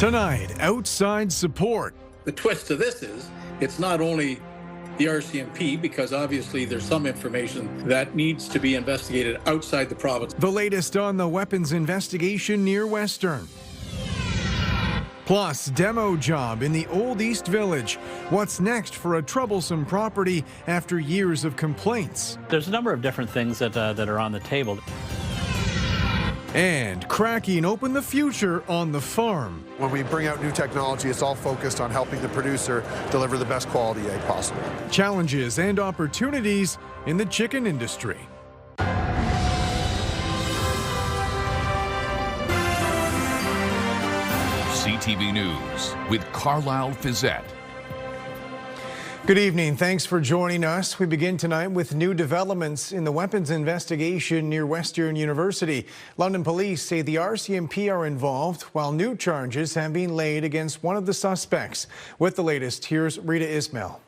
Tonight, outside support. The twist to this is it's not only the RCMP, because obviously there's some information that needs to be investigated outside the province. The latest on the weapons investigation near Western. Plus, demo job in the Old East Village. What's next for a troublesome property after years of complaints? There's a number of different things that are on the table. And cracking open the future on the farm. When we bring out new technology, it's all focused on helping the producer deliver the best quality egg possible. Challenges and opportunities in the chicken industry. CTV News with Carlyle Fiset. Good evening. Thanks for joining us. We begin tonight with new developments in the weapons investigation near Western University. London police say the RCMP are involved, while new charges have been laid against one of the suspects. With the latest, here's Rita Ismail.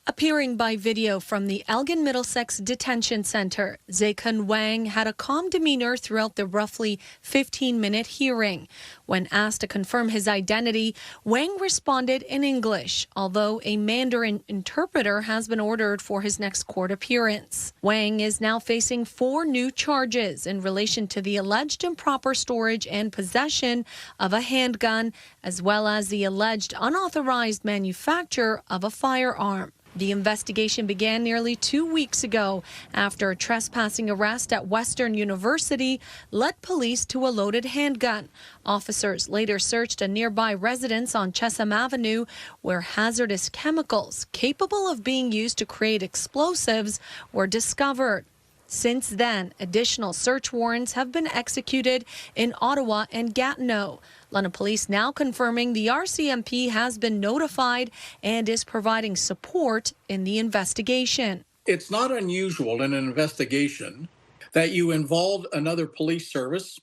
Appearing by video from the Elgin Middlesex Detention Centre, Zekun Wang had a calm demeanor throughout the roughly 15-minute hearing. When asked to confirm his identity, Wang responded in English, although a Mandarin interpreter has been ordered for his next court appearance. Wang is now facing 4 new charges in relation to the alleged improper storage and possession of a handgun, as well as the alleged unauthorized manufacture of a firearm. The investigation began nearly 2 weeks ago after a trespassing arrest at Western University led police to a loaded handgun. Officers later searched a nearby residence on Chesham Avenue where hazardous chemicals capable of being used to create explosives were discovered. Since then, additional search warrants have been executed in Ottawa and Gatineau. London Police now confirming the RCMP has been notified and is providing support in the investigation. It's not unusual in an investigation that you involve another police service,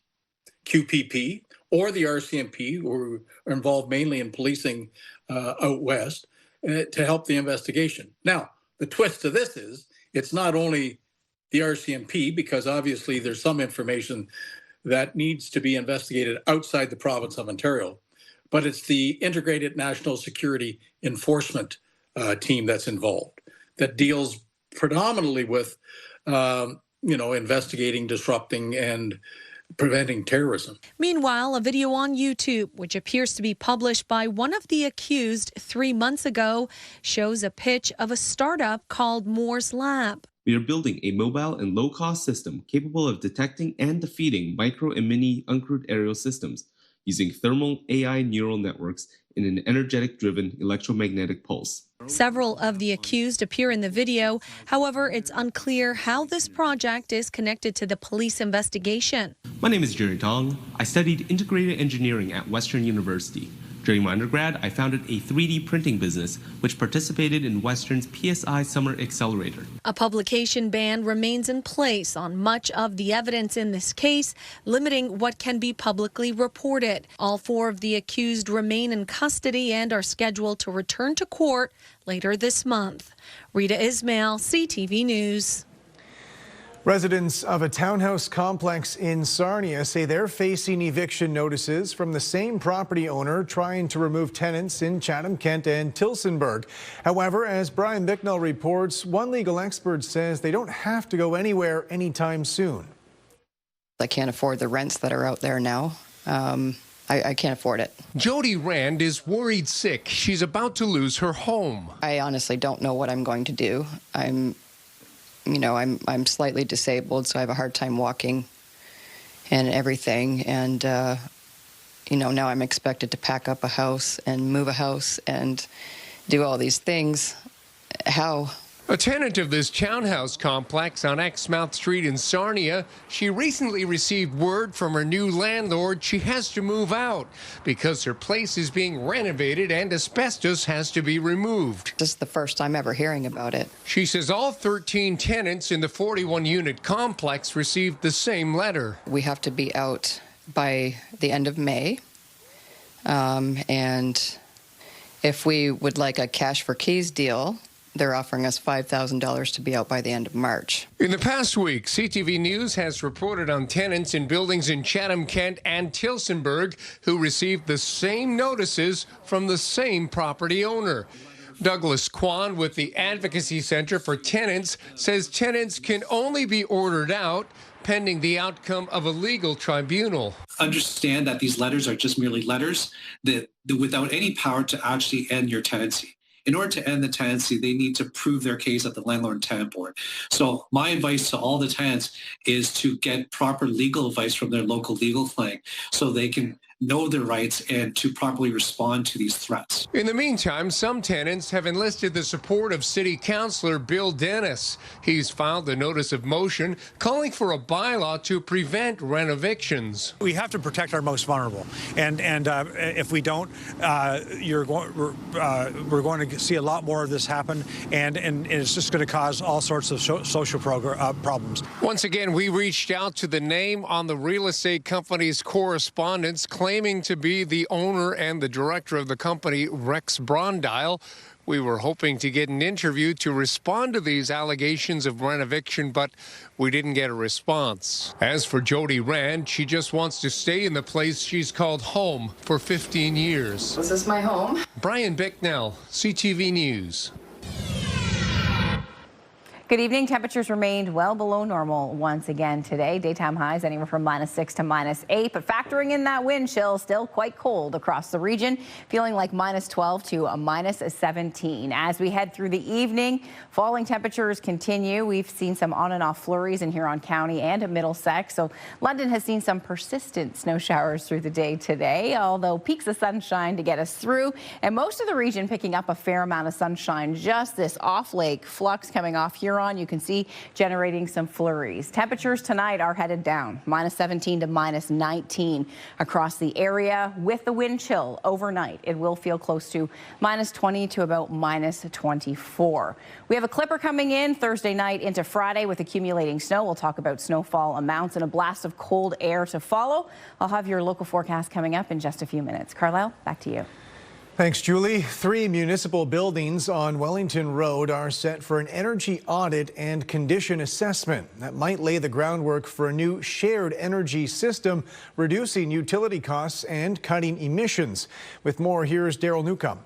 QPP, or the RCMP, who are involved mainly in policing out west, to help the investigation. Now, the twist to this is it's not only the RCMP, because obviously there's some information that needs to be investigated outside the province of Ontario, but it's the Integrated National Security Enforcement team that's involved, that deals predominantly with, investigating, disrupting, and preventing terrorism. Meanwhile, a video on YouTube, which appears to be published by one of the accused 3 months ago, shows a pitch of a startup called Moore's Lab. We are building a mobile and low-cost system capable of detecting and defeating micro and mini uncrewed aerial systems using thermal AI neural networks in an energetic-driven electromagnetic pulse. Several of the accused appear in the video. However, it's unclear how this project is connected to the police investigation. My name is Jerry Tong. I studied integrated engineering at Western University. During my undergrad, I founded a 3D printing business which participated in Western's PSI Summer Accelerator. A publication ban remains in place on much of the evidence in this case, limiting what can be publicly reported. All 4 of the accused remain in custody and are scheduled to return to court later this month. Rita Ismail, CTV News. Residents of a townhouse complex in Sarnia say they're facing eviction notices from the same property owner trying to remove tenants in Chatham, Kent and Tillsonburg. However, as Brian Bicknell reports, one legal expert says they don't have to go anywhere anytime soon. I can't afford the rents that are out there now. I can't afford it. Jody Rand is worried sick. She's about to lose her home. I honestly don't know what I'm going to do. I'm slightly disabled, so I have a hard time walking and everything. And, now I'm expected to pack up a house and move a house and do all these things. How? A tenant of this townhouse complex on Exmouth Street in Sarnia, she recently received word from her new landlord she has to move out because her place is being renovated and asbestos has to be removed. This is the first time ever hearing about it. She says all 13 tenants in the 41-unit complex received the same letter. We have to be out by the end of May, and if we would like a cash for keys deal, they're offering us $5,000 to be out by the end of March. In the past week, CTV News has reported on tenants in buildings in Chatham, Kent and Tillsonburg who received the same notices from the same property owner. Douglas Kwan with the Advocacy Center for Tenants says tenants can only be ordered out pending the outcome of a legal tribunal. Understand that these letters are just merely letters that without any power to actually end your tenancy. In order to end the tenancy, they need to prove their case at the Landlord and Tenant Board. So my advice to all the tenants is to get proper legal advice from their local legal clinic so they can know their rights and to properly respond to these threats. In the meantime, some tenants have enlisted the support of City Councillor Bill Dennis. He's filed a notice of motion calling for a bylaw to prevent rent evictions. We have to protect our most vulnerable, and if we don't, we're going to see a lot more of this happen, and it's just going to cause all sorts of social problems. Once again, we reached out to the name on the real estate company's correspondence, claiming to be the owner and the director of the company, Rex Brondile. We were hoping to get an interview to respond to these allegations of rent eviction, but we didn't get a response. As for Jody Rand, she just wants to stay in the place she's called home for 15 years. Is this my home? Brian Bicknell, CTV News. Good evening. Temperatures remained well below normal once again today. Daytime highs anywhere from -6 to -8, but factoring in that wind chill, still quite cold across the region, feeling like -12 to a -17. As we head through the evening, falling temperatures continue. We've seen some on and off flurries in Huron County and in Middlesex, so London has seen some persistent snow showers through the day today, although peaks of sunshine to get us through, and most of the region picking up a fair amount of sunshine. Just this off-lake flux coming off Huron, you can see generating some flurries. Temperatures tonight are headed down, -17 to -19 across the area. With the wind chill overnight, it will feel close to -20 to about -24. We have a clipper coming in Thursday night into Friday with accumulating snow. We'll talk about snowfall amounts and a blast of cold air to follow. I'll have your local forecast coming up in just a few minutes. Carlyle, back to you. Thanks, Julie. 3 municipal buildings on Wellington Road are set for an energy audit and condition assessment that might lay the groundwork for a new shared energy system, reducing utility costs and cutting emissions. With more, here's Daryl Newcomb.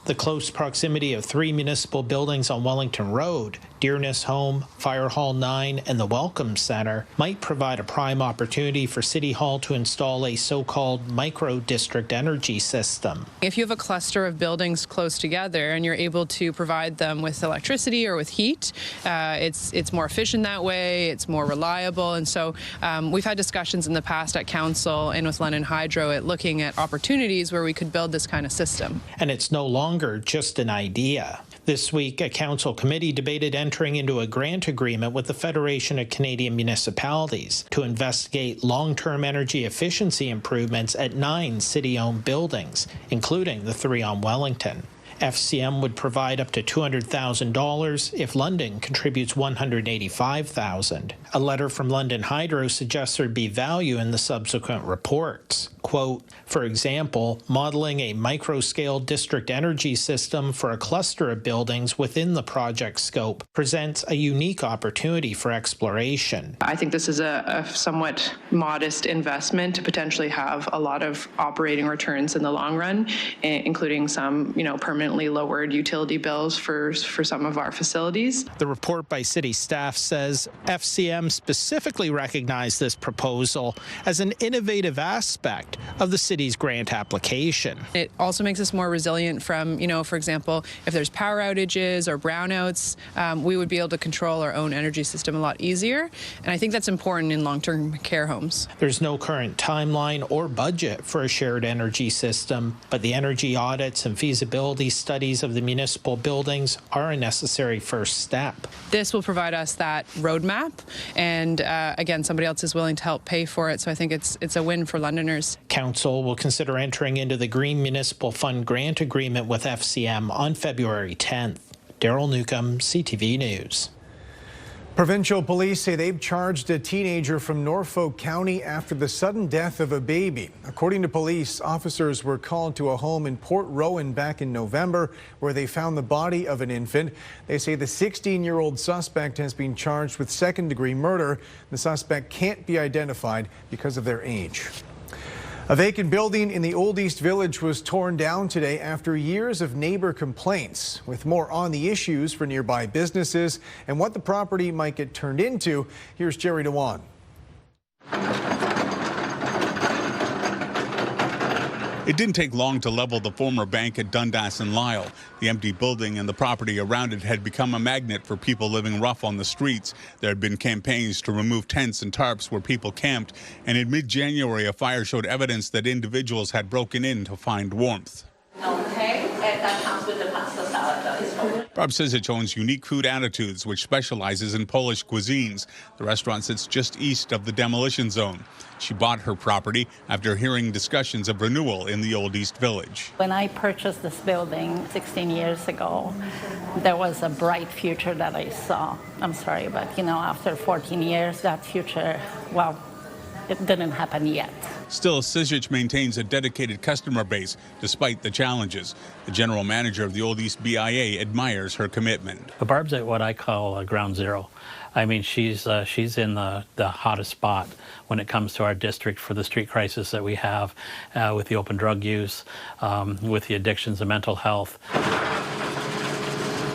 The close proximity of 3 municipal buildings on Wellington Road, Dearness Home, Fire Hall 9, and the Welcome Center, might provide a prime opportunity for City Hall to install a so-called micro-district energy system. If you have a cluster of buildings close together and you're able to provide them with electricity or with heat, it's more efficient that way, it's more reliable, and so we've had discussions in the past at Council and with London Hydro at looking at opportunities where we could build this kind of system. And it's no longer just an idea. This week, a council committee debated entering into a grant agreement with the Federation of Canadian Municipalities to investigate long-term energy efficiency improvements at 9 city-owned buildings, including the 3 on Wellington. FCM would provide up to $200,000 if London contributes $185,000. A letter from London Hydro suggests there'd be value in the subsequent reports. Quote, for example, modeling a micro-scale district energy system for a cluster of buildings within the project scope presents a unique opportunity for exploration. I think this is a somewhat modest investment to potentially have a lot of operating returns in the long run, including some, permanently lowered utility bills for some of our facilities. The report by city staff says FCM specifically recognized this proposal as an innovative aspect of the city's grant application. It also makes us more resilient from, for example, if there's power outages or brownouts, we would be able to control our own energy system a lot easier. And I think that's important in long-term care homes. There's no current timeline or budget for a shared energy system, but the energy audits and feasibility studies of the municipal buildings are a necessary first step. This will provide us that roadmap, and again, somebody else is willing to help pay for it, so I think it's a win for Londoners. Council will consider entering into the Green Municipal Fund grant agreement with FCM on February 10th. Daryl Newcomb, CTV News. Provincial police say they've charged a teenager from Norfolk County after the sudden death of a baby. According to police, officers were called to a home in Port Rowan back in November where they found the body of an infant. They say the 16-year-old suspect has been charged with second-degree murder. The suspect can't be identified because of their age. A vacant building in the Old East Village was torn down today after years of neighbor complaints. With more on the issues for nearby businesses and what the property might get turned into, here's Jerry Dewan. It didn't take long to level the former bank at Dundas and Lyle. The empty building and the property around it had become a magnet for people living rough on the streets. There had been campaigns to remove tents and tarps where people camped, and in mid-January, a fire showed evidence that individuals had broken in to find warmth. Okay, that comes with the pasta salad. Barb Cizic owns Unique Food Attitudes, which specializes in Polish cuisines. The restaurant sits just east of the demolition zone. She bought her property after hearing discussions of renewal in the Old East Village. When I purchased this building 16 years ago, there was a bright future that I saw. I'm sorry, but after 14 years, that future, well, it didn't happen yet. Still, Cizic maintains a dedicated customer base despite the challenges. The general manager of the Old East BIA admires her commitment. Barb's at what I call ground zero. I mean, she's in the hottest spot when it comes to our district for the street crisis that we have with the open drug use, with the addictions and mental health.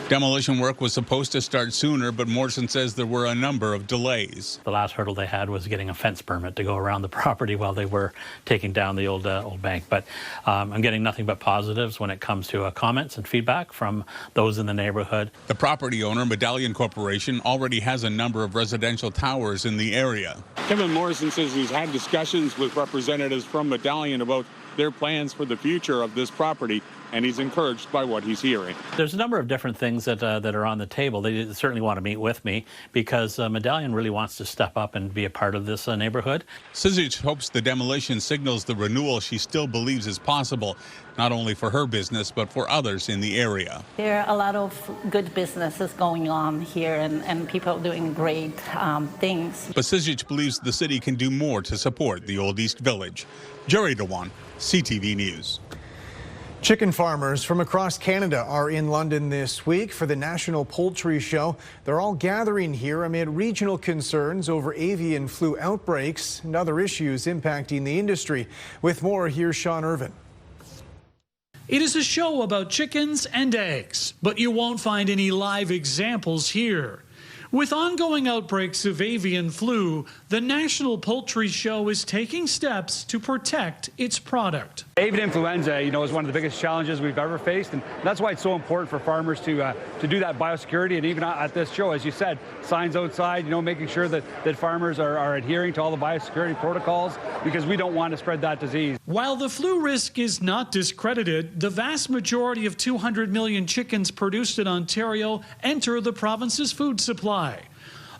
Demolition work was supposed to start sooner, but Morrison says there were a number of delays. The last hurdle they had was getting a fence permit to go around the property while they were taking down the old bank. But I'm getting nothing but positives when it comes to comments and feedback from those in the neighborhood. The property owner, Medallion Corporation, already has a number of residential towers in the area. Kevin Morrison says he's had discussions with representatives from Medallion about their plans for the future of this property, and he's encouraged by what he's hearing. There's a number of different things that are on the table. They certainly want to meet with me because Medallion really wants to step up and be a part of this neighborhood. Cizic hopes the demolition signals the renewal she still believes is possible, not only for her business, but for others in the area. There are a lot of good businesses going on here and people doing great things. But Cizic believes the city can do more to support the Old East Village. Jerry Dewan, CTV News. Chicken farmers from across Canada are in London this week for the National Poultry Show. They're all gathering here amid regional concerns over avian flu outbreaks and other issues impacting the industry. With more, here's Sean Irvin. It is a show about chickens and eggs, but you won't find any live examples here. With ongoing outbreaks of avian flu, the National Poultry Show is taking steps to protect its product. Avian influenza, is one of the biggest challenges we've ever faced, and that's why it's so important for farmers to do that biosecurity. And even at this show, as you said, signs outside, making sure that farmers are adhering to all the biosecurity protocols, because we don't want to spread that disease. While the flu risk is not discredited, the vast majority of 200 million chickens produced in Ontario enter the province's food supply.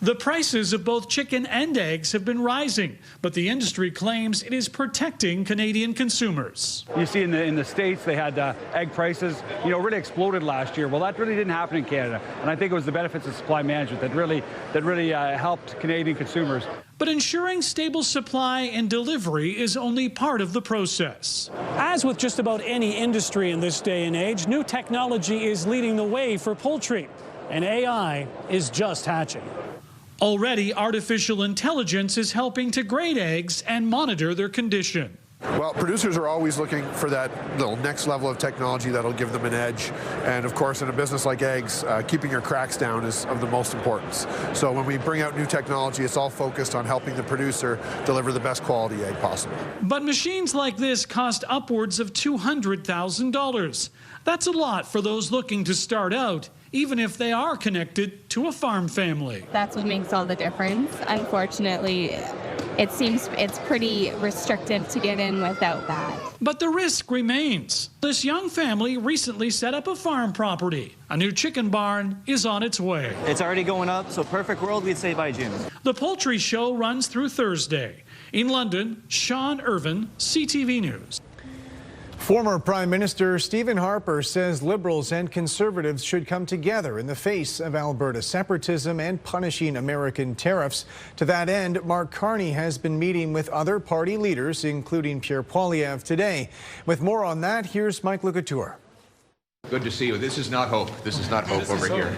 The prices of both chicken and eggs have been rising, but the industry claims it is protecting Canadian consumers. You see in the States, they had egg prices, really exploded last year. Well, that really didn't happen in Canada, and I think it was the benefits of supply management that really helped Canadian consumers. But ensuring stable supply and delivery is only part of the process. As with just about any industry in this day and age, new technology is leading the way for poultry, and AI is just hatching. Already, artificial intelligence is helping to grade eggs and monitor their condition. Well, producers are always looking for that little next level of technology that'll give them an edge. And of course, in a business like eggs, keeping your cracks down is of the most importance. So when we bring out new technology, it's all focused on helping the producer deliver the best quality egg possible. But machines like this cost upwards of $200,000. That's a lot for those looking to start out, even if they are connected to a farm family. That's what makes all the difference. Unfortunately, it seems it's pretty restrictive to get in without that. But the risk remains. This young family recently set up a farm property. A new chicken barn is on its way. It's already going up, so perfect world, we'd say by June. The Poultry Show runs through Thursday. In London, Sean Irvin, CTV News. Former Prime Minister Stephen Harper says Liberals and Conservatives should come together in the face of Alberta separatism and punishing American tariffs. To that end, Mark Carney has been meeting with other party leaders, including Pierre Poilievre, today. With more on that, here's Mike Lecouture. Good to see you. This is not hope. This is not hope over here.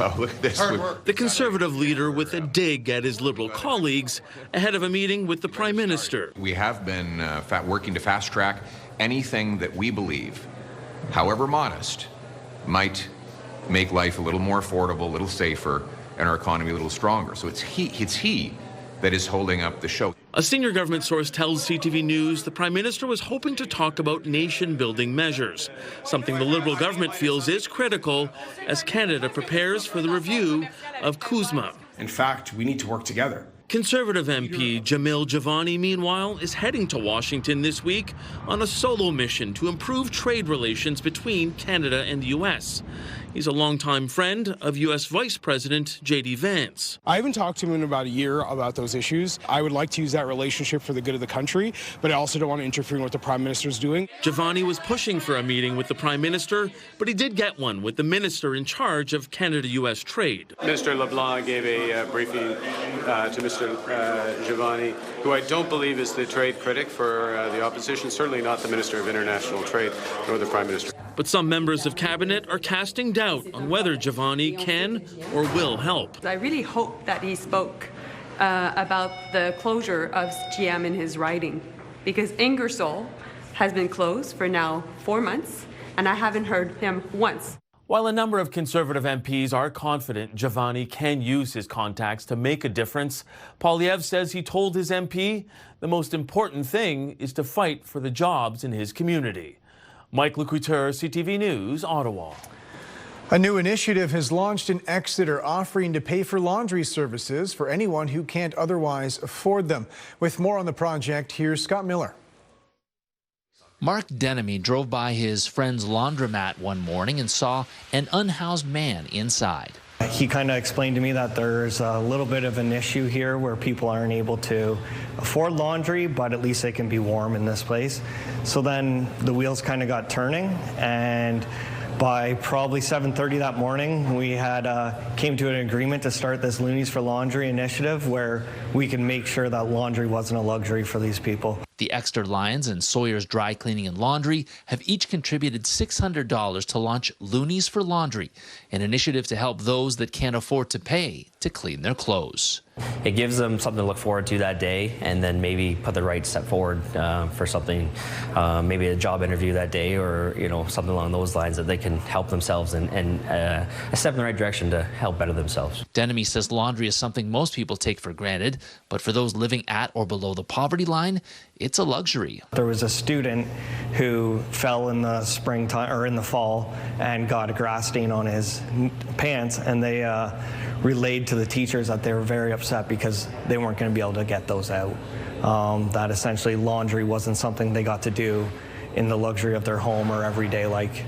Well, look at this. The Conservative leader with a dig at his Liberal colleagues ahead of a meeting with the Prime Minister. We have been working to fast track anything that we believe, however modest, might make life a little more affordable, a little safer, and our economy a little stronger. So it's he that is holding up the show. A senior government source tells CTV News the Prime Minister was hoping to talk about nation-building measures, something the Liberal government feels is critical as Canada prepares for the review of CUSMA. In fact, we need to work together. Conservative MP Jamil Javani, meanwhile, is heading to Washington this week on a solo mission to improve trade relations between Canada and the U.S. He's a longtime friend of U.S. Vice President J.D. Vance. I haven't talked to him in about a year about those issues. I would like to use that relationship for the good of the country, but I also don't want to interfere in what the Prime Minister's doing. Javani was pushing for a meeting with the Prime Minister, but he did get one with the Minister in charge of Canada-U.S. trade. Minister LeBlanc gave a briefing to Mr. Javani, who I don't believe is the trade critic for the opposition, certainly not the Minister of International Trade, nor the Prime Minister. But some members of Cabinet are casting doubt on whether Javani can or will help. I really hope that he spoke about the closure of GM in his writing, because Ingersoll has been closed for now 4 months, and I haven't heard him once. While a number of Conservative MPs are confident Javani can use his contacts to make a difference, Poilievre says he told his MP the most important thing is to fight for the jobs in his community. Mike Lecouture, CTV News, Ottawa. A new initiative has launched in Exeter offering to pay for laundry services for anyone who can't otherwise afford them. With more on the project, here's Scott Miller. Mark Denemy drove by his friend's laundromat one morning and saw an unhoused man inside. He kind of explained to me that there's a little bit of an issue here where people aren't able to afford laundry, but at least they can be warm in this place. So then the wheels kind of got turning, and by probably 7:30 that morning, we had came to an agreement to start this Loonies for Laundry initiative where we can make sure that laundry wasn't a luxury for these people. The Exeter Lions and Sawyer's Dry Cleaning and Laundry have each contributed $600 to launch Loonies for Laundry, an initiative to help those that can't afford to pay to clean their clothes. It gives them something to look forward to that day, and then maybe put the right step forward for something, maybe a job interview that day, or something along those lines, that they can help themselves and a step in the right direction to help better themselves. Denemy says laundry is something most people take for granted, but for those living at or below the poverty line, it's a luxury. There was a student who fell in the springtime or in the fall and got a grass stain on his pants, and they relayed to the teachers that they were very upset because they weren't going to be able to get those out. That essentially laundry wasn't something they got to do in the luxury of their home or every day like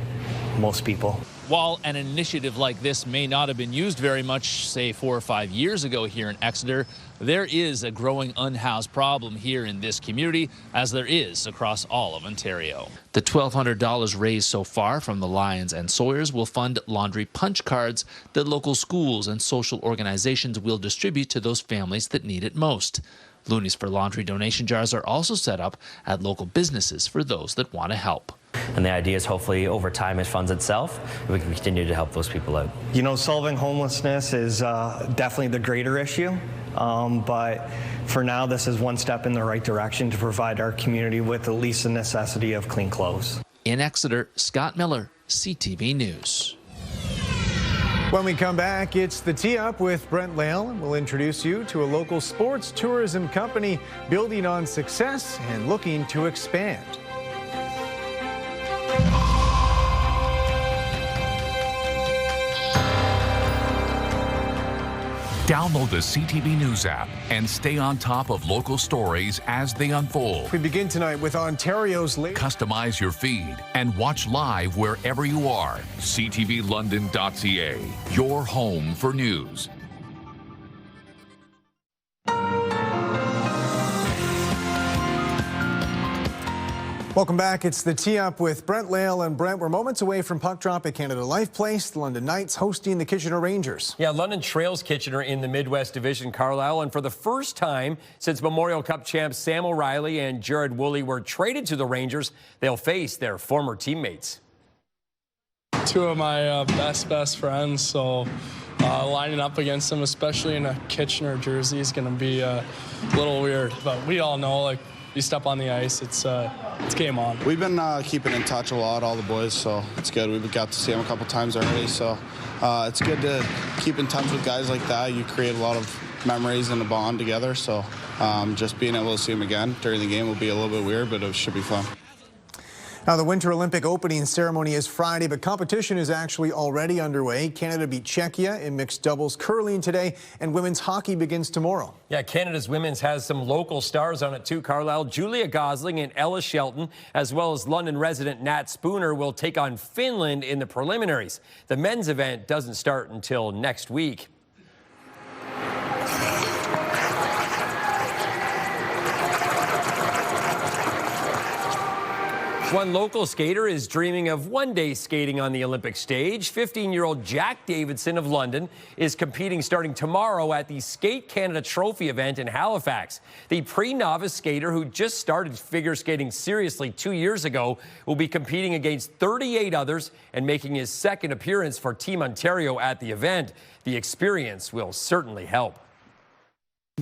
most people. While an initiative like this may not have been used very much, say 4 or 5 years ago here in Exeter, there is a growing unhoused problem here in this community, as there is across all of Ontario. The $1,200 raised so far from the Lions and Sawyers will fund laundry punch cards that local schools and social organizations will distribute to those families that need it most. Loonies for Laundry donation jars are also set up at local businesses for those that want to help. And the idea is hopefully over time it funds itself and we can continue to help those people out. Solving homelessness is definitely the greater issue, but for now this is one step in the right direction to provide our community with at least the necessity of clean clothes. In Exeter, Scott Miller, CTV News. When we come back, it's the Tee Up with Brent Lail. We'll introduce you to a local sports tourism company building on success and looking to expand. Download the CTV News app and stay on top of local stories as they unfold. We begin tonight with Ontario's latest. Customize your feed and watch live wherever you are. CTVLondon.ca, your home for news. Welcome back. It's the Tee Up with Brent Lail and Brent. We're moments away from puck drop at Canada Life Place. The London Knights hosting the Kitchener Rangers. Yeah, London trails Kitchener in the Midwest Division, Carlyle. And for the first time since Memorial Cup champs Sam O'Reilly and Jared Woolley were traded to the Rangers, they'll face their former teammates. Two of my best friends, so lining up against them, especially in a Kitchener jersey, is going to be a little weird. But we all know, like, you step on the ice, it's game on. We've been keeping in touch a lot, all the boys, so it's good. We've got to see them a couple times already, so it's good to keep in touch with guys like that. You create a lot of memories and a bond together, so just being able to see them again during the game will be a little bit weird, but it should be fun. Now, the Winter Olympic opening ceremony is Friday, but competition is actually already underway. Canada beat Czechia in mixed doubles curling today, and women's hockey begins tomorrow. Yeah, Canada's women's has some local stars on it too, Carlyle. Julia Gosling and Ella Shelton, as well as London resident Nat Spooner, will take on Finland in the preliminaries. The men's event doesn't start until next week. One local skater is dreaming of one day skating on the Olympic stage. 15-year-old Jack Davidson of London is competing starting tomorrow at the Skate Canada Trophy event in Halifax. The pre-novice skater who just started figure skating seriously 2 years ago will be competing against 38 others and making his second appearance for Team Ontario at the event. The experience will certainly help.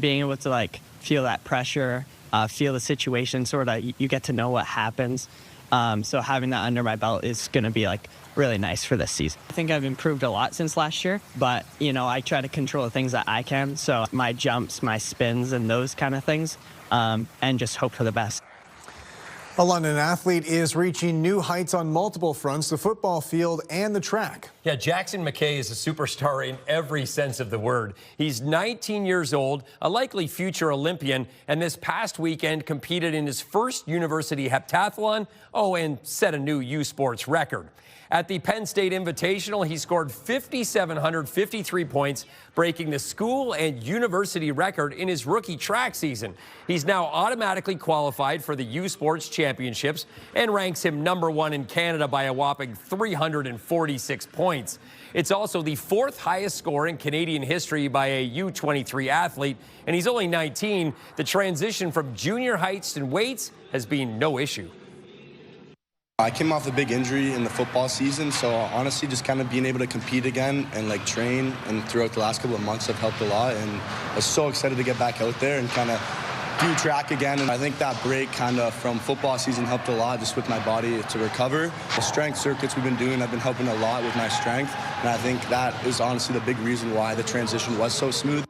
Being able to feel that pressure, feel the situation, sort of you get to know what happens. So having that under my belt is going to be really nice for this season. I think I've improved a lot since last year, but I try to control the things that I can. So my jumps, my spins, and those kind of things, and just hope for the best. A London athlete is reaching new heights on multiple fronts, the football field and the track. Yeah, Jackson McKay is a superstar in every sense of the word. He's 19 years old, a likely future Olympian, and this past weekend competed in his first university heptathlon, and set a new U Sports record. At the Penn State Invitational, he scored 5,753 points, breaking the school and university record in his rookie track season. He's now automatically qualified for the U Sports Championships and ranks him #1 in Canada by a whopping 346 points. It's also the fourth highest score in Canadian history by a U23 athlete, and he's only 19. The transition from junior heights and weights has been no issue. I came off a big injury in the football season, so honestly just kind of being able to compete again and train and throughout the last couple of months have helped a lot, and I was so excited to get back out there and kind of do track again. And I think that break kind of from football season helped a lot just with my body to recover. The strength circuits we've been doing have been helping a lot with my strength, and I think that is honestly the big reason why the transition was so smooth.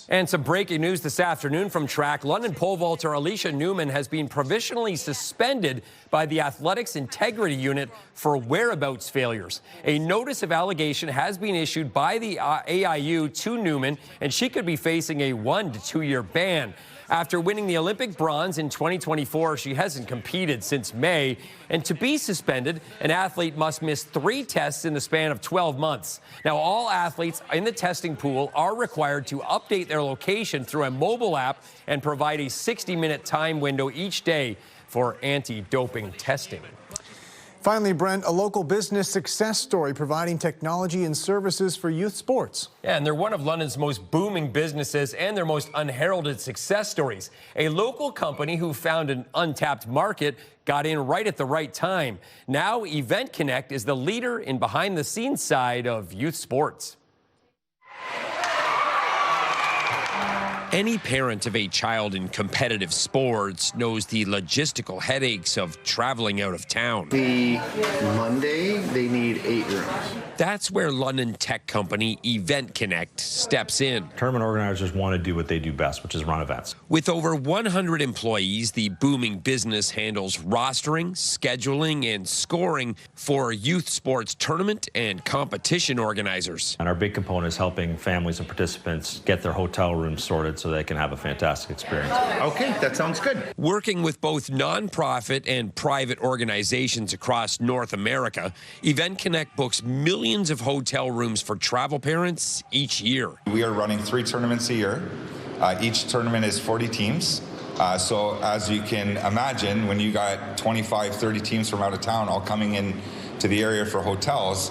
And some breaking news this afternoon from track. London pole vaulter Alicia Newman has been provisionally suspended by the Athletics Integrity Unit for whereabouts failures. A notice of allegation has been issued by the AIU to Newman, and she could be facing a 1 to 2 year ban. After winning the Olympic bronze in 2024, she hasn't competed since May. And to be suspended, an athlete must miss 3 tests in the span of 12 months. Now, all athletes in the testing pool are required to update their location through a mobile app and provide a 60-minute time window each day for anti-doping testing. Finally, Brent, a local business success story providing technology and services for youth sports. Yeah, and they're one of London's most booming businesses and their most unheralded success stories. A local company who found an untapped market got in right at the right time. Now, Event Connect is the leader in behind-the-scenes side of youth sports. Any parent of a child in competitive sports knows the logistical headaches of traveling out of town. The Monday, they need 8 rooms. That's where London tech company Event Connect steps in. Tournament organizers want to do what they do best, which is run events. With over 100 employees, the booming business handles rostering, scheduling, and scoring for youth sports tournament and competition organizers. And our big component is helping families and participants get their hotel rooms sorted so they can have a fantastic experience. Okay, that sounds good. Working with both nonprofit and private organizations across North America, Event Connect books millions of hotel rooms for travel parents each year. We are running 3 tournaments a year. Each tournament is 40 teams. So as you can imagine, when you got 25, 30 teams from out of town all coming in to the area for hotels,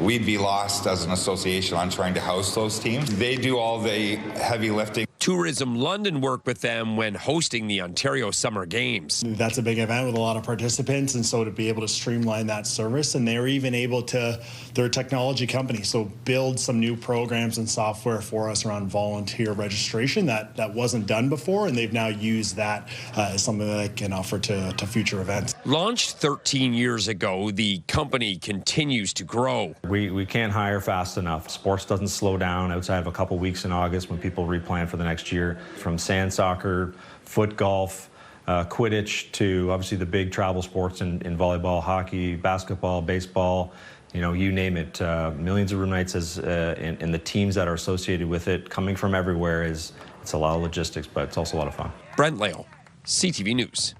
we'd be lost as an association on trying to house those teams. They do all the heavy lifting. Tourism London worked with them when hosting the Ontario Summer Games. That's a big event with a lot of participants, and so to be able to streamline that service, and they're even able to, they're a technology company, so build some new programs and software for us around volunteer registration that wasn't done before, and they've now used that as something that they can offer to future events. Launched 13 years ago, the company continues to grow. We can't hire fast enough. Sports doesn't slow down outside of a couple weeks in August when people replan for the next year. From sand soccer, foot golf, Quidditch, to obviously the big travel sports in volleyball, hockey, basketball, baseball, you know, you name it. Millions of room nights and the teams that are associated with it coming from everywhere it's a lot of logistics, but it's also a lot of fun. Brent Lale, CTV News.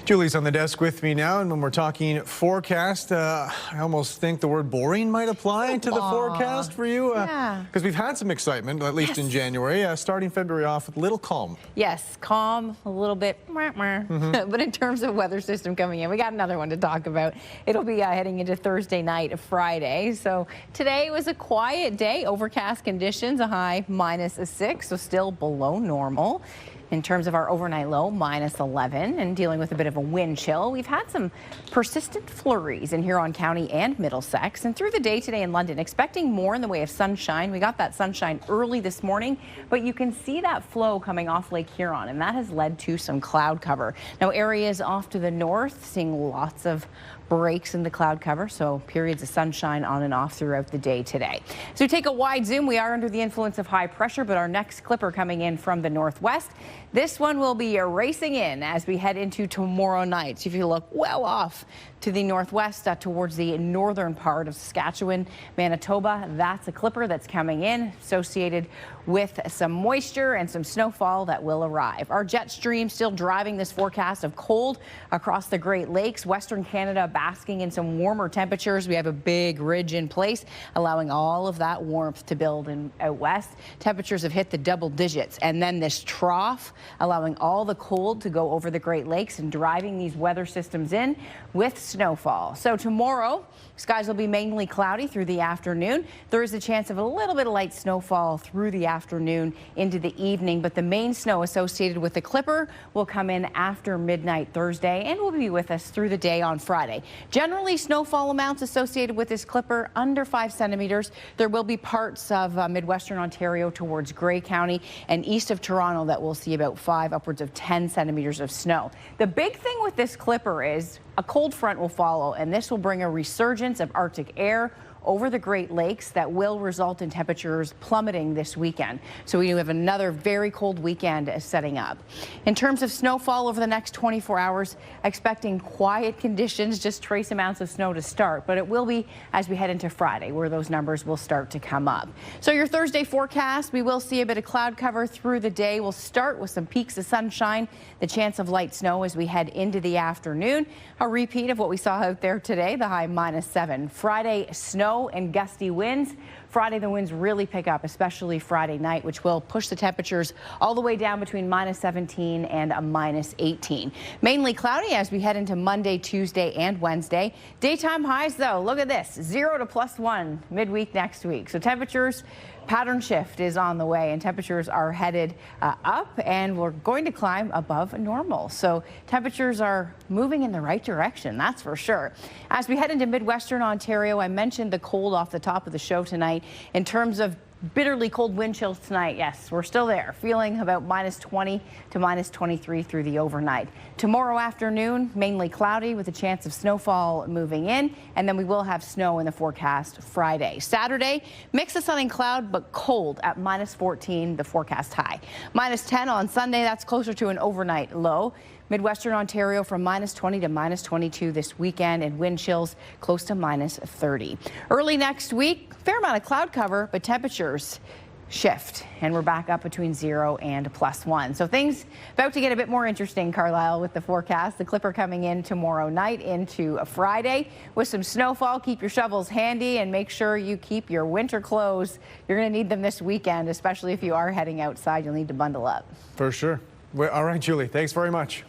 Julie's on the desk with me now, and when we're talking forecast, I almost think the word boring might apply to the forecast for you, because we've had some excitement, at least in January, starting February off with a little calm. Yes, calm, a little bit, but in terms of weather system coming in, we got another one to talk about. It'll be heading into Thursday night, Friday. So today was a quiet day, overcast conditions, a high -6, so still below normal. In terms of our overnight low, -11, and dealing with a bit of a wind chill. We've had some persistent flurries in Huron County and Middlesex, and through the day today in London, expecting more in the way of sunshine. We got that sunshine early this morning, but you can see that flow coming off Lake Huron, and that has led to some cloud cover. Now, areas off to the north, seeing lots of breaks in the cloud cover, so periods of sunshine on and off throughout the day today. So take a wide zoom. We are under the influence of high pressure, but our next clipper coming in from the northwest. This one will be racing in as we head into tomorrow night. So if you look well off to the northwest towards the northern part of Saskatchewan, Manitoba, that's a clipper that's coming in associated with some moisture and some snowfall that will arrive. Our jet stream still driving this forecast of cold across the Great Lakes. Western Canada basking in some warmer temperatures. We have a big ridge in place, allowing all of that warmth to build in out west. Temperatures have hit the double digits, and then this trough allowing all the cold to go over the Great Lakes and driving these weather systems in with snowfall. So tomorrow, skies will be mainly cloudy through the afternoon. There is a chance of a little bit of light snowfall through the afternoon into the evening, but the main snow associated with the clipper will come in after midnight Thursday and will be with us through the day on Friday. Generally, snowfall amounts associated with this clipper under 5 centimeters. There will be parts of Midwestern Ontario towards Grey County and east of Toronto that will see about 5, upwards of 10 centimeters of snow. The big thing with this clipper is a cold front will follow, and this will bring a resurgence of Arctic air over the Great Lakes that will result in temperatures plummeting this weekend. So we have another very cold weekend setting up. In terms of snowfall over the next 24 hours, expecting quiet conditions, just trace amounts of snow to start, but it will be as we head into Friday where those numbers will start to come up. So your Thursday forecast, we will see a bit of cloud cover through the day. We'll start with some peaks of sunshine, the chance of light snow as we head into the afternoon. A repeat of what we saw out there today, the high -7. Friday, snow and gusty winds. Friday, the winds really pick up, especially Friday night, which will push the temperatures all the way down between -17 and a -18. Mainly cloudy as we head into Monday, Tuesday, and Wednesday. Daytime highs, though, look at this, 0 to +1 midweek next week. So temperatures, pattern shift is on the way, and temperatures are headed up, and we're going to climb above normal. So temperatures are moving in the right direction, that's for sure. As we head into Midwestern Ontario, I mentioned the cold off the top of the show tonight. In terms of bitterly cold wind chills tonight, yes, we're still there, feeling about -20 to -23 through the overnight. Tomorrow afternoon, mainly cloudy with a chance of snowfall moving in, and then we will have snow in the forecast Friday. Saturday, mix of sun and cloud, but cold at -14, the forecast high. -10 on Sunday, that's closer to an overnight low. Midwestern Ontario from -20 to -22 this weekend, and wind chills close to -30. Early next week, fair amount of cloud cover, but temperatures shift, and we're back up between 0 and +1. So things about to get a bit more interesting, Carlyle, with the forecast. The clipper coming in tomorrow night into a Friday with some snowfall. Keep your shovels handy and make sure you keep your winter clothes. You're going to need them this weekend, especially if you are heading outside. You'll need to bundle up. For sure. All right, Julie, thanks very much.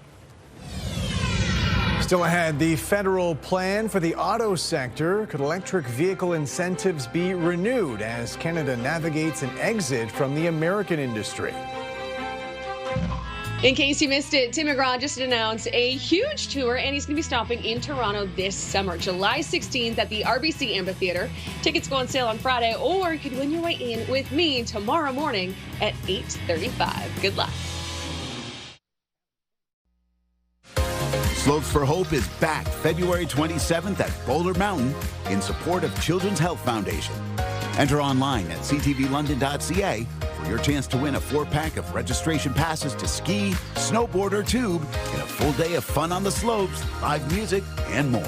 Still ahead, the federal plan for the auto sector. Could electric vehicle incentives be renewed as Canada navigates an exit from the American industry? In case you missed it, Tim McGraw just announced a huge tour, and he's going to be stopping in Toronto this summer, July 16th at the RBC Amphitheatre. Tickets go on sale on Friday, or you could win your way in with me tomorrow morning at 8:35. Good luck. Slopes for Hope is back February 27th at Boulder Mountain in support of Children's Health Foundation. Enter online at ctvlondon.ca for your chance to win a 4-pack of registration passes to ski, snowboard, or tube in a full day of fun on the slopes, live music, and more.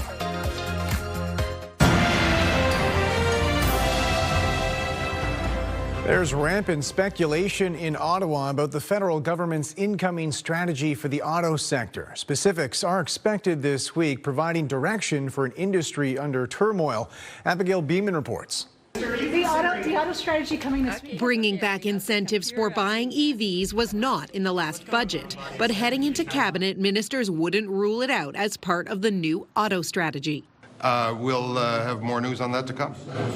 There's rampant speculation in Ottawa about the federal government's incoming strategy for the auto sector. Specifics are expected this week, providing direction for an industry under turmoil. Abigail Beeman reports. The auto strategy coming this week. Bringing back incentives for buying EVs was not in the last budget, but heading into cabinet, ministers wouldn't rule it out as part of the new auto strategy. We'll have more news on that to come.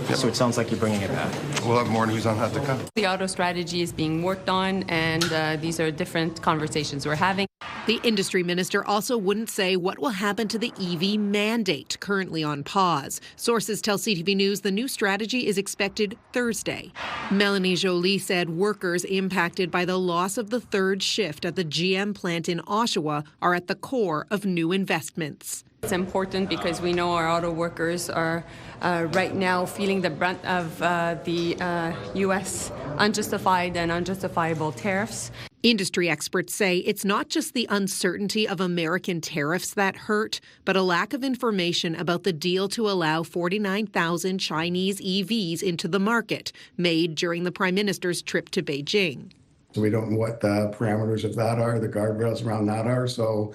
Yep. So it sounds like you're bringing it back. We'll have more news on that to come. The auto strategy is being worked on, and these are different conversations we're having. The industry minister also wouldn't say what will happen to the EV mandate, currently on pause. Sources tell CTV News the new strategy is expected Thursday. Melanie Joly said workers impacted by the loss of the third shift at the GM plant in Oshawa are at the core of new investments. It's important because we know our auto workers are right now feeling the brunt of the U.S. unjustified and unjustifiable tariffs. Industry experts say it's not just the uncertainty of American tariffs that hurt, but a lack of information about the deal to allow 49,000 Chinese EVs into the market, made during the Prime Minister's trip to Beijing. So we don't know what the parameters of that are, the guardrails around that are. So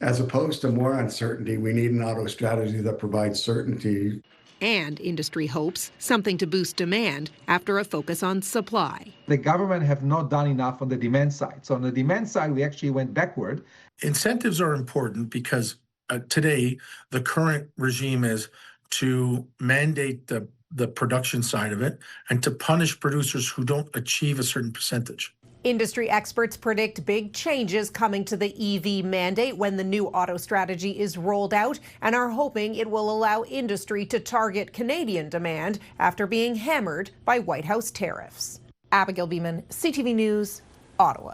as opposed to more uncertainty, we need an auto strategy that provides certainty. And industry hopes something to boost demand after a focus on supply. The government have not done enough on the demand side. So on the demand side, we actually went backward. Incentives are important because today the current regime is to mandate the production side of it and to punish producers who don't achieve a certain percentage. Industry experts predict big changes coming to the EV mandate when the new auto strategy is rolled out, and are hoping it will allow industry to target Canadian demand after being hammered by White House tariffs. Abigail Beeman, CTV News, Ottawa.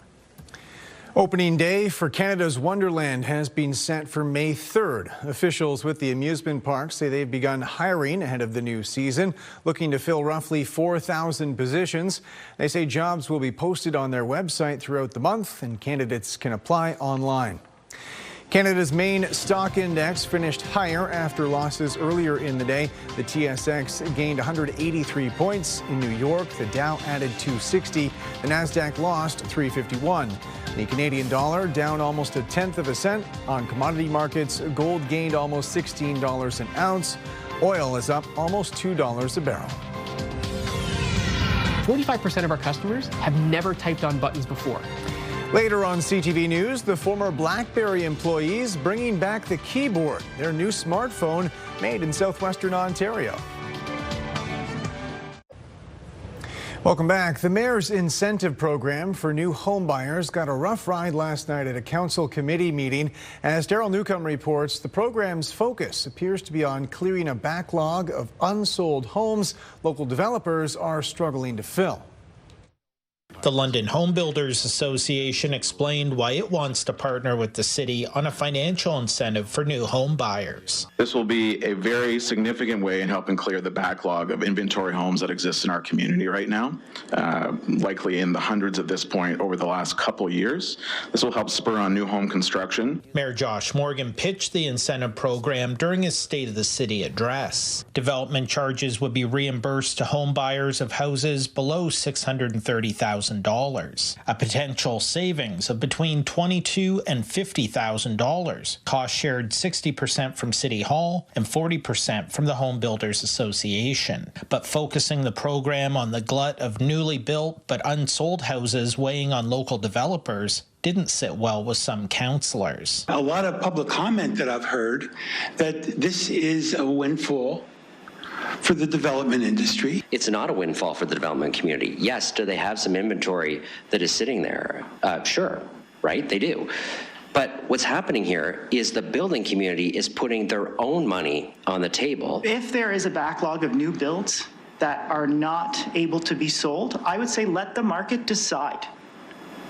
Opening day for Canada's Wonderland has been set for May 3rd. Officials with the amusement park say they've begun hiring ahead of the new season, looking to fill roughly 4,000 positions. They say jobs will be posted on their website throughout the month, and candidates can apply online. Canada's main stock index finished higher after losses earlier in the day. The TSX gained 183 points. In New York, the Dow added 260. The Nasdaq lost 351. The Canadian dollar down almost 1/10 cent. On commodity markets, gold gained almost $16 an ounce. Oil is up almost $2 a barrel. 45% of our customers have never typed on buttons before. Later on CTV News, the former BlackBerry employees bringing back the keyboard, their new smartphone made in southwestern Ontario. Welcome back. The Mayor's incentive program for new homebuyers got a rough ride last night at a council committee meeting. As Daryl Newcomb reports, the program's focus appears to be on clearing a backlog of unsold homes local developers are struggling to fill. The London Home Builders Association explained why it wants to partner with the city on a financial incentive for new home buyers. This will be a very significant way in helping clear the backlog of inventory homes that exist in our community right now, likely in the hundreds at this point over the last couple years. This will help spur on new home construction. Mayor Josh Morgan pitched the incentive program during his State of the City address. Development charges would be reimbursed to home buyers of houses below $630,000. $30,000, a potential savings of between $22,000 and $50,000. Cost shared 60% from City Hall and 40% from the Home Builders Association. But focusing the program on the glut of newly built but unsold houses weighing on local developers didn't sit well with some councillors. A lot of public comment that I've heard that this is a windfall for the development industry. It's not a windfall for the development community. Yes, do they have some inventory that is sitting there? Sure, right? They do. But what's happening here is the building community is putting their own money on the table. If there is a backlog of new builds that are not able to be sold, I would say let the market decide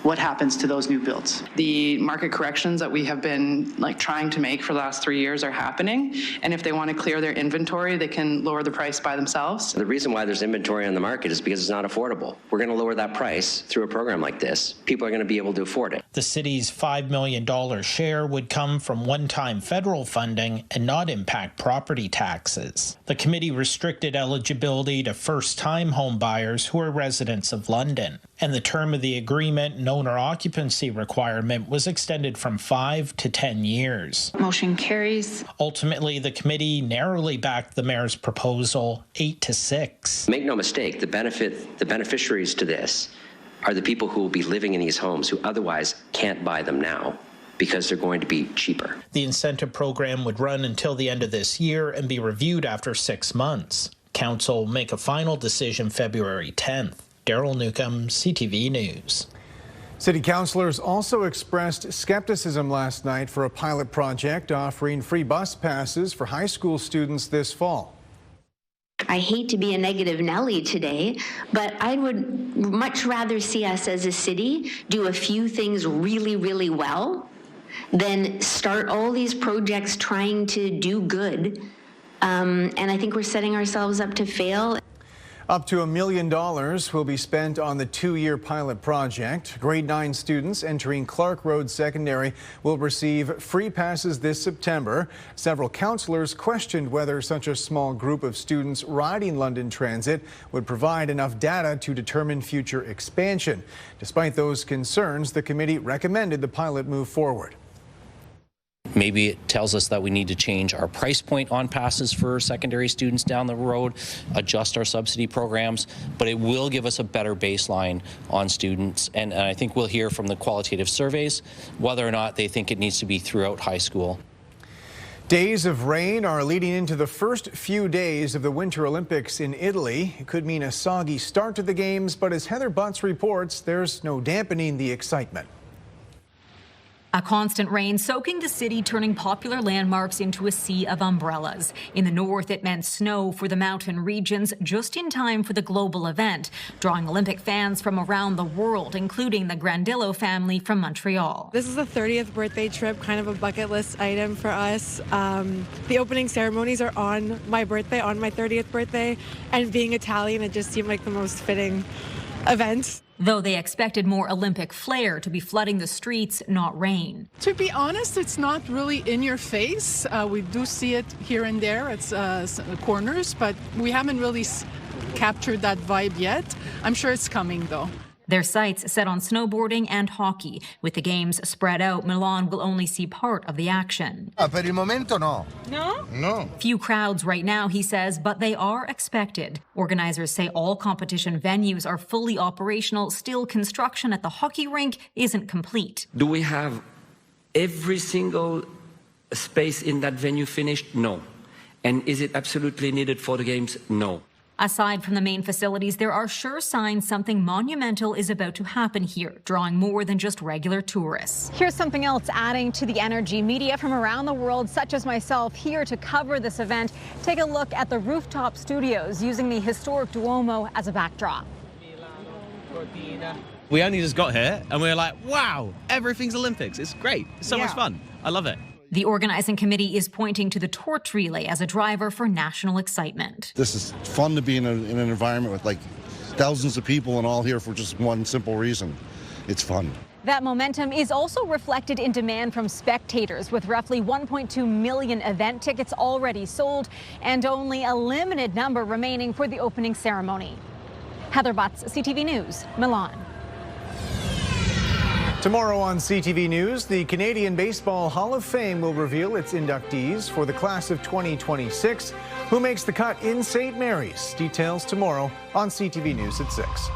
what happens to those new builds. The market corrections that we have been trying to make for the last 3 years are happening, and if they want to clear their inventory, they can lower the price by themselves. The reason why there's inventory on the market is because it's not affordable. We're going to lower that price through a program like this. People are going to be able to afford it. The city's $5 million share would come from one-time federal funding and not impact property taxes. The committee restricted eligibility to first-time home buyers who are residents of London, and the term of the agreement and owner occupancy requirement was extended from 5 to 10 years. Motion carries. Ultimately, the committee narrowly backed the mayor's proposal 8-6. Make no mistake, the beneficiaries to this are the people who will be living in these homes who otherwise can't buy them now because they're going to be cheaper. The incentive program would run until the end of this year and be reviewed after 6 months. Council will make a final decision February 10th. Daryl Newcomb, CTV News. City councillors also expressed skepticism last night for a pilot project offering free bus passes for high school students this fall. I hate to be a negative Nelly today, but I would much rather see us as a city do a few things really, really well than start all these projects trying to do good. And I think we're setting ourselves up to fail. Up to $1 million will be spent on the 2-year pilot project. Grade 9 students entering Clark Road Secondary will receive free passes this September. Several councillors questioned whether such a small group of students riding London Transit would provide enough data to determine future expansion. Despite those concerns, the committee recommended the pilot move forward. Maybe it tells us that we need to change our price point on passes for secondary students down the road, adjust our subsidy programs, but it will give us a better baseline on students. And I think we'll hear from the qualitative surveys whether or not they think it needs to be throughout high school. Days of rain are leading into the first few days of the Winter Olympics in Italy. It could mean a soggy start to the games, but as Heather Butts reports, there's no dampening the excitement. A constant rain soaking the city, turning popular landmarks into a sea of umbrellas. In the north, it meant snow for the mountain regions just in time for the global event, drawing Olympic fans from around the world, including the Grandillo family from Montreal. This is the 30th birthday trip, kind of a bucket list item for us. The opening ceremonies are on my birthday, on my 30th birthday, and being Italian, it just seemed like the most fitting event. Though they expected more Olympic flair to be flooding the streets, not rain. To be honest, it's not really in your face. We do see it here and there at corners, but we haven't really captured that vibe yet. I'm sure it's coming, though. Their sights set on snowboarding and hockey. With the games spread out, Milan will only see part of the action. Per il momento, no. No? No. Few crowds right now, he says, but they are expected. Organizers say all competition venues are fully operational. Still, construction at the hockey rink isn't complete. Do we have every single space in that venue finished? No. And is it absolutely needed for the games? No. Aside from the main facilities, there are sure signs something monumental is about to happen here, drawing more than just regular tourists. Here's something else adding to the energy. Media from around the world, such as myself, here to cover this event. Take a look at the rooftop studios using the historic Duomo as a backdrop. We only just got here and we were like, wow, everything's Olympics. It's great. It's so much fun. I love it. The organizing committee is pointing to the torch relay as a driver for national excitement. This is fun to be in an environment with like thousands of people and all here for just one simple reason. It's fun. That momentum is also reflected in demand from spectators, with roughly 1.2 million event tickets already sold and only a limited number remaining for the opening ceremony. Heather Butts, CTV News, Milan. Tomorrow on CTV News, the Canadian Baseball Hall of Fame will reveal its inductees for the class of 2026. Who makes the cut in St. Mary's? Details tomorrow on CTV News at 6.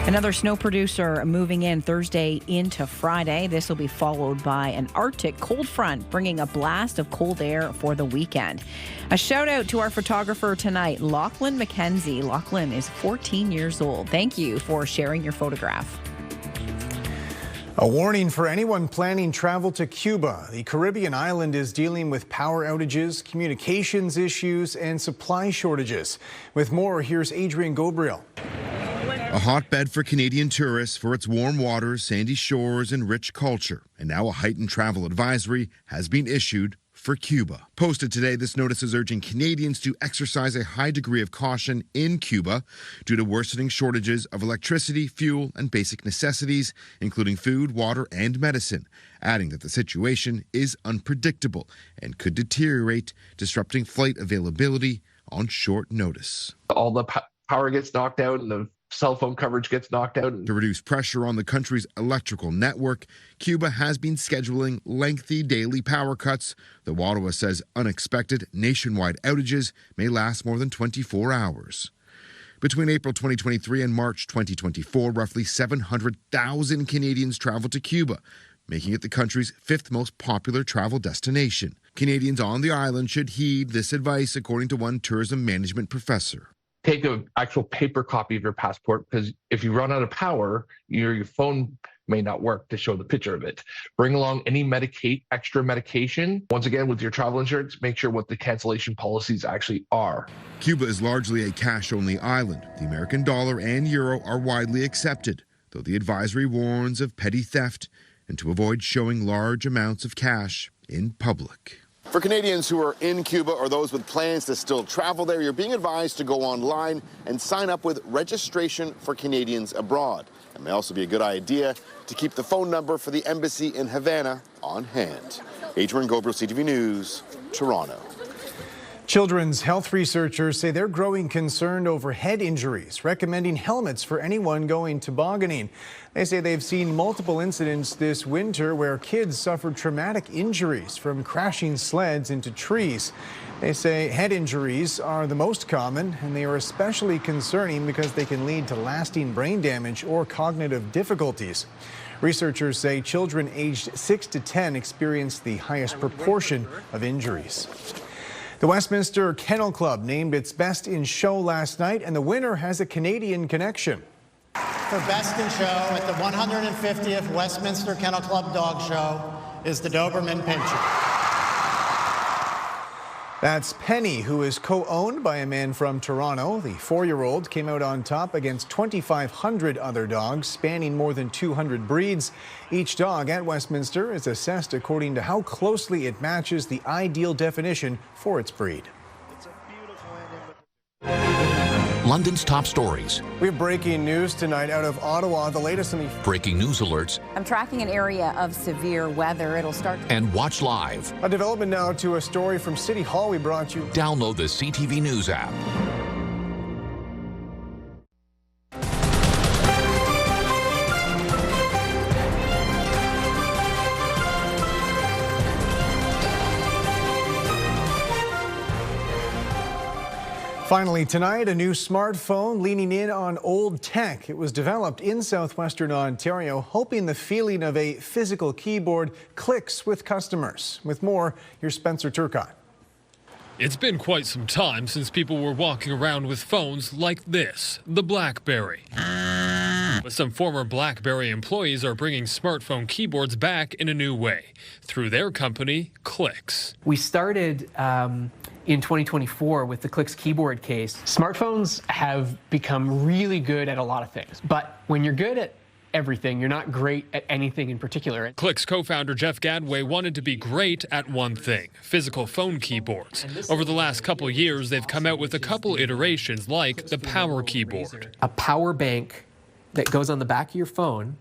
Another snow producer moving in Thursday into Friday. This will be followed by an Arctic cold front, bringing a blast of cold air for the weekend. A shout out to our photographer tonight, Lachlan McKenzie. Lachlan is 14 years old. Thank you for sharing your photograph. A warning for anyone planning travel to Cuba. The Caribbean island is dealing with power outages, communications issues, and supply shortages. With more, here's Adrian Gabriel. A hotbed for Canadian tourists for its warm waters, sandy shores, and rich culture. And now a heightened travel advisory has been issued for Cuba. Posted today, this notice is urging Canadians to exercise a high degree of caution in Cuba due to worsening shortages of electricity, fuel, and basic necessities, including food, water, and medicine, adding that the situation is unpredictable and could deteriorate, disrupting flight availability on short notice. All the power gets knocked out and the cell phone coverage gets knocked out. To reduce pressure on the country's electrical network, Cuba has been scheduling lengthy daily power cuts, though Ottawa says unexpected nationwide outages may last more than 24 hours. Between April 2023 and March 2024, roughly 700,000 Canadians traveled to Cuba, making it the country's fifth most popular travel destination. Canadians on the island should heed this advice, according to one tourism management professor. Take an actual paper copy of your passport, because if you run out of power, your phone may not work to show the picture of it. Bring along any extra medication. Once again, with your travel insurance, make sure what the cancellation policies actually are. Cuba is largely a cash-only island. The American dollar and euro are widely accepted, though the advisory warns of petty theft and to avoid showing large amounts of cash in public. For Canadians who are in Cuba or those with plans to still travel there, you're being advised to go online and sign up with Registration for Canadians Abroad. It may also be a good idea to keep the phone number for the embassy in Havana on hand. Adrian Gabriel, CTV News, Toronto. Children's health researchers say they're growing concerned over head injuries, recommending helmets for anyone going tobogganing. They say they've seen multiple incidents this winter where kids suffered traumatic injuries from crashing sleds into trees. They say head injuries are the most common, and they are especially concerning because they can lead to lasting brain damage or cognitive difficulties. Researchers say children aged 6 to 10 experience the highest proportion of injuries. The Westminster Kennel Club named its Best in Show last night, and the winner has a Canadian connection. For Best in Show at the 150th Westminster Kennel Club Dog Show is the Doberman Pinscher. That's Penny, who is co-owned by a man from Toronto. The 4-year-old came out on top against 2,500 other dogs, spanning more than 200 breeds. Each dog at Westminster is assessed according to how closely it matches the ideal definition for its breed. London's top stories. We have breaking news tonight out of Ottawa. The latest on the breaking news alerts. I'm tracking an area of severe weather. It'll start. And watch live. A development now to a story from City Hall we brought you. Download the CTV News app. Finally tonight, a new smartphone leaning in on old tech. It was developed in southwestern Ontario, hoping the feeling of a physical keyboard clicks with customers. With more, here's Spencer Turcott. It's been quite some time since people were walking around with phones like this, the BlackBerry. But some former BlackBerry employees are bringing smartphone keyboards back in a new way through their company, Clicks. We started in 2024 with the Clicks keyboard case. Smartphones have become really good at a lot of things, but when you're good at everything, you're not great at anything in particular. Clicks co-founder Jeff Gadway wanted to be great at one thing, physical phone keyboards. Over the last couple years, they've come out with a couple iterations like the Power Keyboard. A power bank that goes on the back of your phone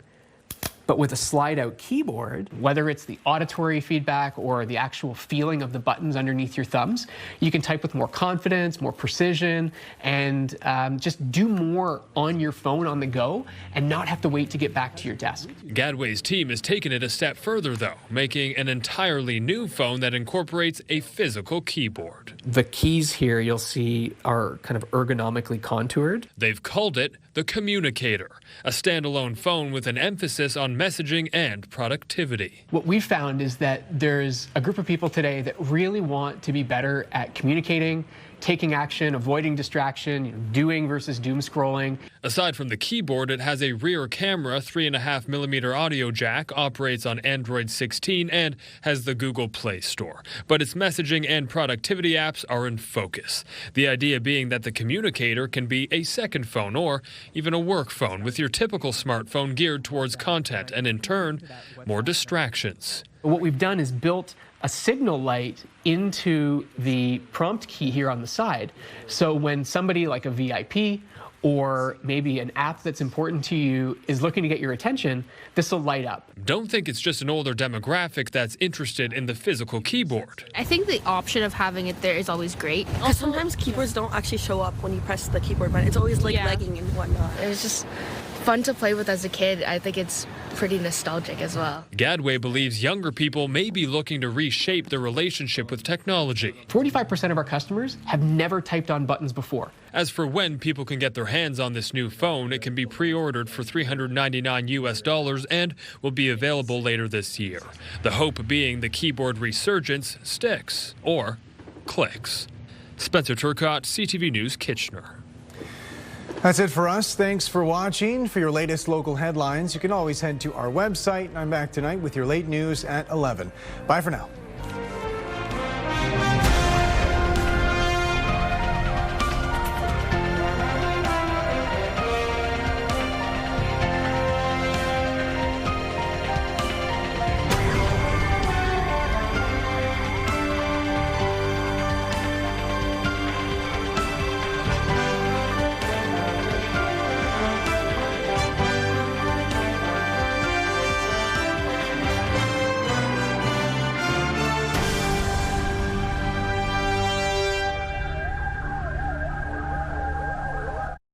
But with a slide-out keyboard, whether it's the auditory feedback or the actual feeling of the buttons underneath your thumbs, you can type with more confidence, more precision, and just do more on your phone on the go and not have to wait to get back to your desk. Gadway's team has taken it a step further, though, making an entirely new phone that incorporates a physical keyboard. The keys here you'll see are kind of ergonomically contoured. They've called it the Communicator, a standalone phone with an emphasis on messaging and productivity. What we've found is that there's a group of people today that really want to be better at communicating, taking action, avoiding distraction, doing versus doom scrolling. Aside from the keyboard, it has a rear camera, 3.5mm audio jack, operates on Android 16, and has the Google Play Store. But its messaging and productivity apps are in focus. The idea being that the Communicator can be a second phone or even a work phone with your typical smartphone geared towards content and, in turn, more distractions. What we've done is built a signal light into the prompt key here on the side. So when somebody like a VIP or maybe an app that's important to you is looking to get your attention, this will light up. Don't think it's just an older demographic that's interested in the physical keyboard. I think the option of having it there is always great. Because sometimes keyboards don't actually show up when you press the keyboard button. It's always like lagging and whatnot. It was just fun to play with as a kid. I think it's pretty nostalgic as well. Gadway believes younger people may be looking to reshape their relationship with technology. 45% of our customers have never typed on buttons before. As for when people can get their hands on this new phone, it can be pre-ordered for $399 and will be available later this year. The hope being the keyboard resurgence sticks or clicks. Spencer Turcott, CTV News, Kitchener. That's it for us. Thanks for watching. For your latest local headlines, you can always head to our website. I'm back tonight with your late news at 11. Bye for now.